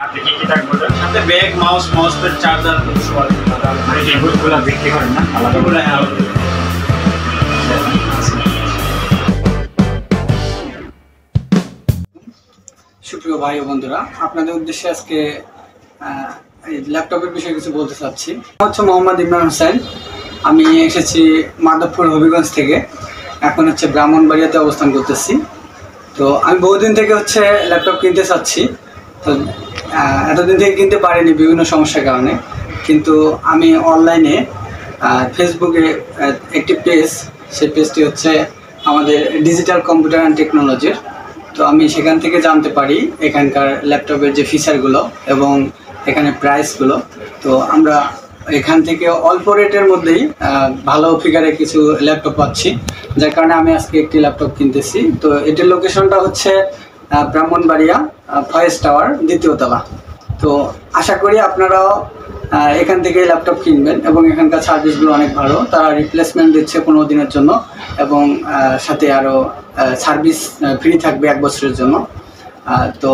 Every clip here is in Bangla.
আপনি কি কি থাকবে? সাথে ব্যাগ, মাউস প্যাড, চার্জার সব মানে এগুলো বিক্রি করেন না আলাদা এগুলো হ্যাঁ। সুপ্রিয় ভাই ও বন্ধুরা, আপনাদের উদ্দেশ্যে আজকে এই ল্যাপটপের বিষয়ে কিছু বলতে চাচ্ছি। হচ্ছে মোহাম্মদ ইমরান হোসেন। আমি এসেছি মাধবপুর হবিগঞ্জ থেকে, এখন হচ্ছে ব্রাহ্মণবাড়িয়াতে অবস্থান করতেছি। তো আমি বহুদিন থেকে হচ্ছে ল্যাপটপ কিনতে চাচ্ছি, তো এতদিন থেকে কিনতে পারিনি বিভিন্ন সমস্যার কারণে। কিন্তু আমি অনলাইনে ফেসবুকে একটি পেজ, সেই পেজটি হচ্ছে আমাদের ডিজিটাল কম্পিউটার অ্যান্ড টেকনোলজির। তো আমি সেখান থেকে জানতে পারি এখানকার ল্যাপটপের যে ফিচারগুলো এবং এখানে প্রাইসগুলো। তো আমরা এখান থেকে অল্প রেটের মধ্যেই ভালো ফিগারে কিছু ল্যাপটপ পাচ্ছি, যার কারণে আমি আজকে একটি ল্যাপটপ কিনতেছি। তো এটির লোকেশনটা হচ্ছে ব্রাহ্মণবাড়িয়া ফয়েজ টাওয়ার 2য় তলা। তো আশা করি আপনারাও এখান থেকে ল্যাপটপ কিনবেন এবং এখানকার সার্ভিসগুলো অনেক ভালো। তারা রিপ্লেসমেন্ট দিচ্ছে 15 দিনের জন্য এবং সাথে আরও সার্ভিস ফ্রি থাকবে 1 বছরের জন্য। তো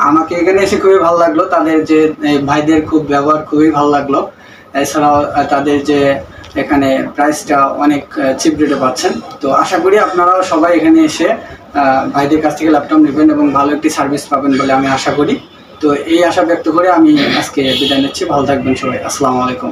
আমাকে এখানে এসে খুবই ভালো লাগলো, তাদের যে ভাইদের খুব ব্যবহার খুবই ভালো লাগলো। এছাড়াও তাদের যে এখানে প্রাইসটা অনেক চিপ রেটে পাচ্ছেন। তো আশা করি আপনারাও সবাই এখানে এসে ভাইদের কাছ থেকে ল্যাপটপ নেবেন এবং ভালো একটি সার্ভিস পাবেন বলে আমি আশা করি। তো এই আশা ব্যক্ত করে আমি আজকে বিদায় নিচ্ছি। ভালো থাকবেন সবাই। আসসালামু আলাইকুম।